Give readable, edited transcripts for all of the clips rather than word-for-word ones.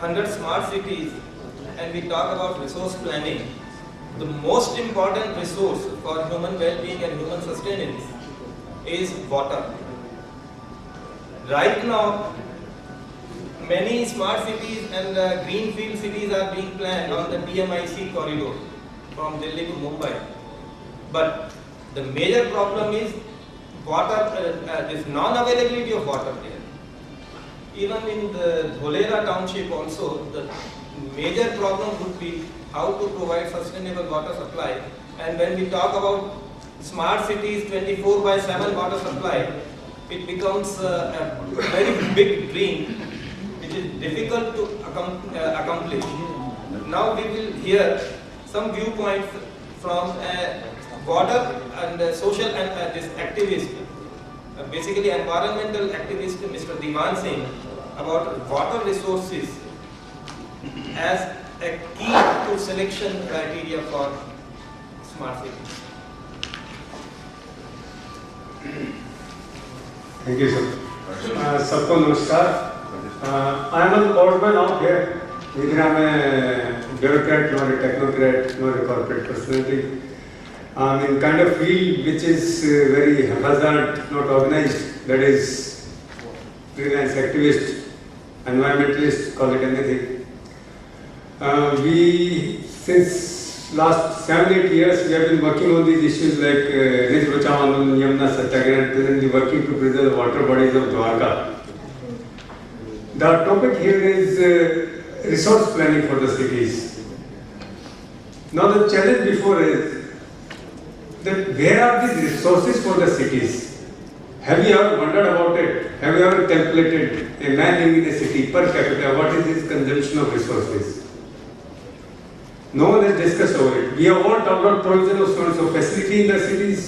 100 smart cities and we talk about resource planning, the most important resource for human well-being and human sustenance is water. Right now, many smart cities and greenfield cities are being planned on the DMIC corridor from Delhi to Mumbai. But the major problem is water, this non-availability of water there. Even in the Dholera township also, the major problem would be how to provide sustainable water supply. And when we talk about smart cities 24/7 water supply, it becomes a very big dream which is difficult to accomplish. Now we will hear some viewpoints from water and social and this activist, basically environmental activist Mr. Diwan Singh, about water resources as a key to selection criteria for smart cities. Thank you, sir. Sabko namaskar. I am an old man out here. Neither I am a bureaucrat, nor a technocrat, nor a corporate personality. I am in kind of field which is very haphazard, not organized. That is freelance activist, environmentalist, call it anything. We, since last 7-8 years, we have been working on these issues like Rij Bachao Andolan, Yamuna Satyagraha, presently working to preserve the water bodies of Dwarka. The topic here is resource planning for the cities. Now the challenge before is that where are these resources for the cities? Have you ever wondered about it? Have you ever calculated a man living in a city per capita, what is his consumption of resources? No one has discussed over it. We have all talked about provision of so facility in the cities.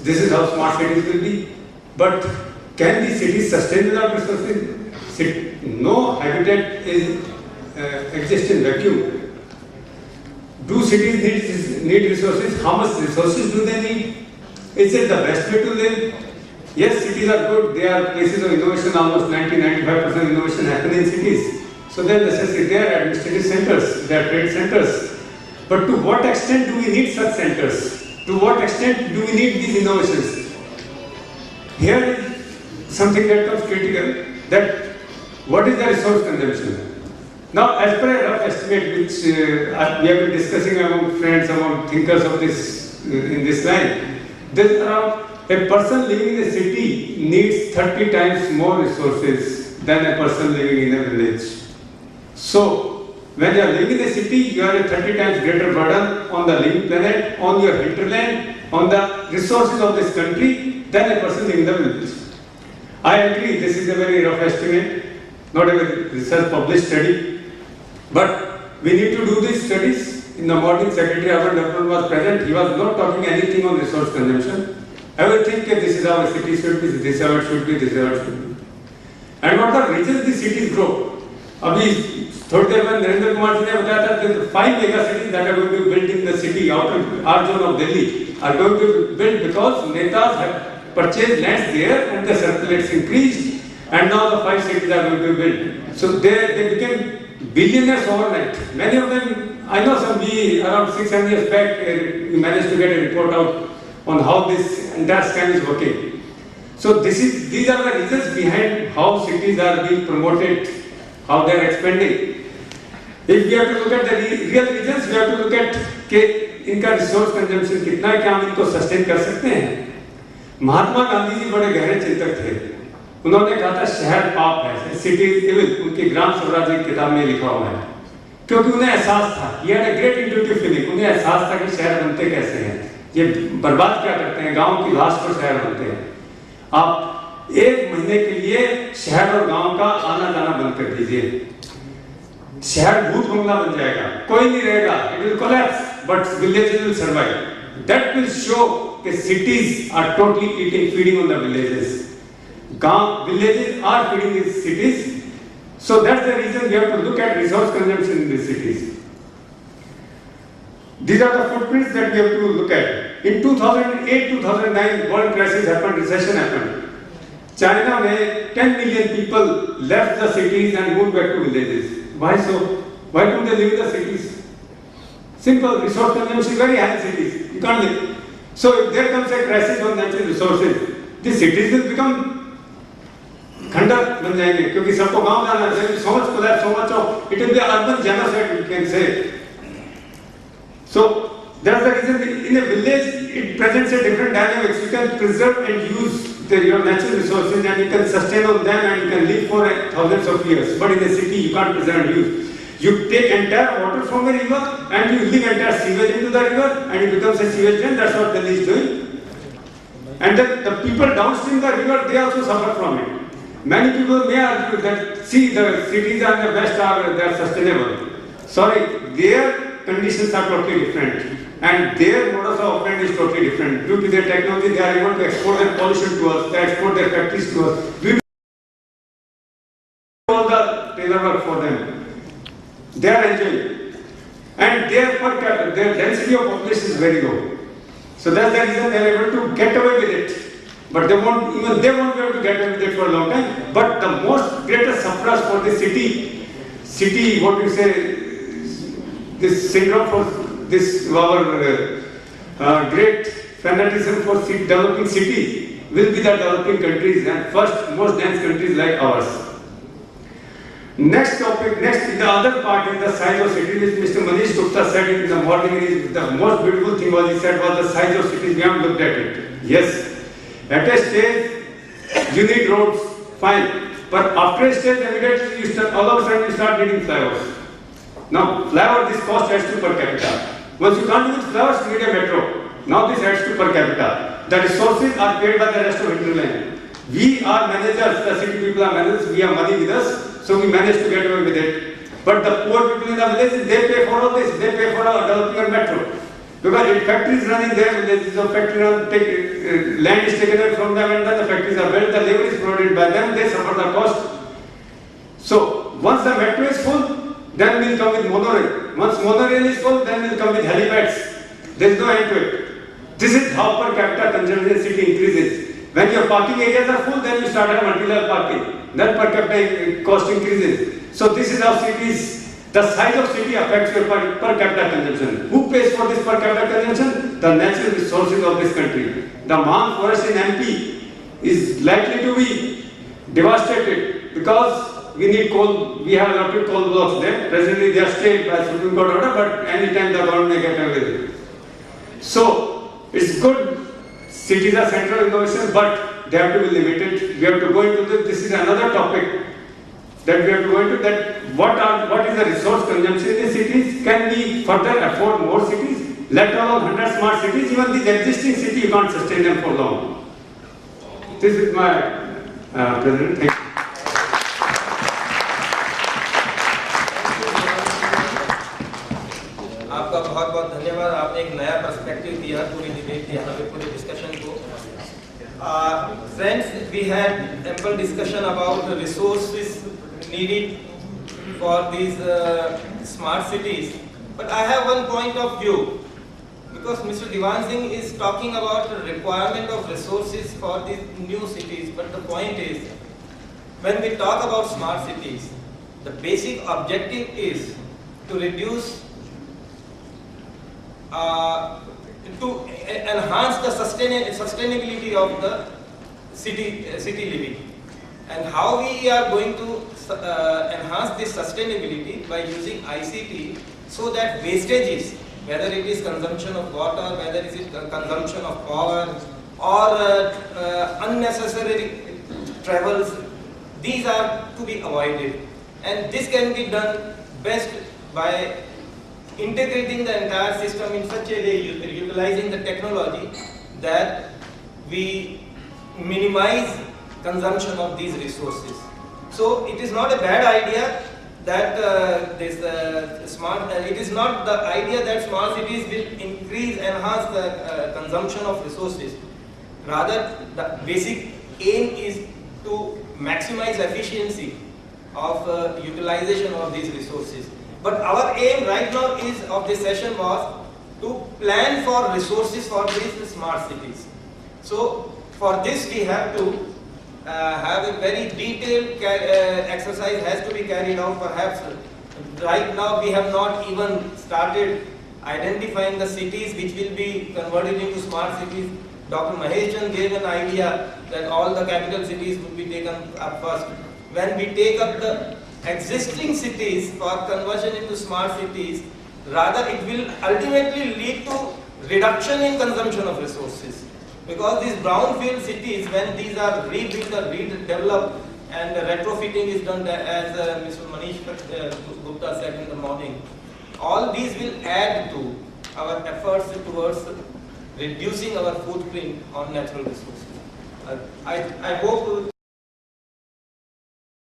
This is how smart cities will be. But can these cities sustain without resources? No habitat is exists in vacuum. Do cities need resources? How much resources do they need? Is it the best way to live? Yes, cities are good. They are places of innovation. Almost 90-95% innovation happen in cities. So they are necessary. They are administrative centers. They are trade centers. But to what extent do we need such centers? To what extent do we need these innovations? Here is something that comes critical, that what is the resource consumption? Now, as per a rough estimate which we have been discussing among friends, among thinkers of this in this line, there's around a person living in a city needs 30 times more resources than a person living in a village. So, when you are living in a city, you have a 30 times greater burden on the living planet, on your hinterland, on the resources of this country than a person living in the village. I agree, this is a very rough estimate, not a research published study, but we need to do these studies. In the morning, Secretary Urban Development was present. He was not talking anything on resource consumption. Everything, this is how a city should be, this is how it should be, this is how it should be. And what the riches the cities grow. अभी थोड़ी देर में नरेंद्र कुमार जी ने बताया था that 5 mega cities that are going to be built in the city out of our zone of Delhi are going to be built because netas have purchased lands there and the surplus increased and now the 5 cities are going to be built. So they became billionaires overnight. Many of them, I know some, we around 6-7 years back we managed to get a report out on how this entire scam is working. So these are the reasons behind how cities are being promoted, how they are expanding. If we have to look at the real reasons, we have to look at कि इनका resource consumption कितना है, क्या हम इनको sustain कर सकते हैं. महात्मा गांधी जी बड़े गहरे चिंतक थे. उन्होंने कहा था शहर पाप है, सिटी इज इविल. उनकी ग्राम स्वराज की किताब में लिखा हुआ है. क्योंकि उन्हें एहसास था, ये है ग्रेट इंट्यूटिव फीलिंग. उन्हें एहसास था कि शहर बनते कैसे हैं, ये बर्बाद क्या करते हैं, गांव की लाश पर शहर बनते हैं. आप 1 महीने के लिए शहर और गांव का आना जाना बंद कर दीजिए, शहर भूत बंगला बन जाएगा, कोई नहीं रहेगा. It will collapse but villages will survive. That will show कि cities are totally feeding on the villages. Villages are feeding these cities. So that's the reason we have to look at resource consumption in these cities. These are the footprints that we have to look at. In 2008-2009, world crisis happened, recession happened. China में 10 million people left the cities and moved back to villages. Why so? Why don't they live in the cities? Simple, resource consumption is very high in cities. You can't live. So if there comes a crisis on natural resources, the cities will become खंडर बन जाएंगे क्योंकि सबको गांव जाना है. So much collapse, so much of it will be urban genocide, we can say. So that's the reason in a village it presents a different dynamics. You can preserve and use your natural resources and you can sustain on them and you can live for thousands of years. But in a city you can't preserve and use. You take entire water from a river and you leave entire sewage into the river and it becomes a sewage drain. That's what Delhi is doing. And then the people downstream the river, they also suffer from it. Many people may argue that, see, the cities and the west they are sustainable. Sorry, their conditions are totally different. And their modus of operandi is totally different. Due to their technology, they are able to export their pollution to us, they export their factories to us. We do all the tailor work for them. They are enjoying. And their density of population is very low. So that's the reason they are able to get away with it. But they won't be able to get away with it for a long time. But the most greatest sufferers for the city, what you say, this syndrome for this, our great fanaticism for developing cities will be the developing countries and first most dense countries like ours. Next, the other part is the size of cities, which Mr. Manish Gupta said in the morning. The most beautiful thing he said was the size of cities. We haven't looked at it. Yes. At a stage, you need roads, fine. But after a stage, immediately all of a sudden you start needing flyovers. Now, flyover, this cost adds to per capita. Once you can't do with flyovers, you need a metro. Now this adds to per capita. The resources are paid by the rest of hinterland. We are managers, the city people are managers, we have money with us, so we manage to get away with it. But the poor people in the villages, they pay for all this, they pay for our developing a metro. Because if factories running there, there is a factory land is taken away from them and then the factories are built, the labor is provided by them, they suffer the cost. So once the metro is full, then we'll come with monorail. Once monorail is full, then we'll come with helipads. There is no end to it. This is how per capita consumption in city increases. When your parking areas are full, then you start having multi-level parking. Then per capita cost increases. So this is how cities. The size of city affects your per capita consumption. Who pays for this per capita consumption? The natural resources of this country. The Mahan forest in MP is likely to be devastated because we need coal. We have a lot of coal blocks there. Presently, they are stayed by Supreme Court order, but anytime the government may get away with it. So it's good. Cities are central innovation, but they have to be limited. We have to go into this. This is another topic that we have to go into, that what is the resource consumption in the cities? Can we further afford more cities? Let alone 100 smart cities, even these existing cities, you can't sustain them for long. This is my President. Thank you. आपका बहुत बहुत धन्यवाद. आपने एक नया perspective दिया पूरी debate यहाँ पे पूरे डिस्कशन को. Friends, we had ample discussion about the resources needed for these smart cities. But I have one point of view, because Mr. Diwan Singh is talking about the requirement of resources for these new cities. But the point is, when we talk about smart cities, the basic objective is to reduce, to enhance the sustainability of the city living. And how we are going to enhance this sustainability by using ICT, so that wastages, whether it is consumption of water, whether it is consumption of power, or unnecessary travels, these are to be avoided. And this can be done best by integrating the entire system in such a way, utilizing the technology, that we minimize consumption of these resources. So it is not a bad idea that it is not the idea that smart cities will enhance the consumption of resources. Rather, the basic aim is to maximize efficiency of utilization of these resources. But our aim right now of this session was to plan for resources for these smart cities. So for this we have to have a very detailed exercise has to be carried out, perhaps right now we have not even started identifying the cities which will be converted into smart cities. Dr. Mahesh Chand gave an idea that all the capital cities would be taken up first. When we take up the existing cities for conversion into smart cities, rather it will ultimately lead to reduction in consumption of resources. Because these brownfield cities, when these are rebuilt or redeveloped and retrofitting is done, as Mr. Manish Gupta said in the morning, all these will add to our efforts towards reducing our footprint on natural resources. I hope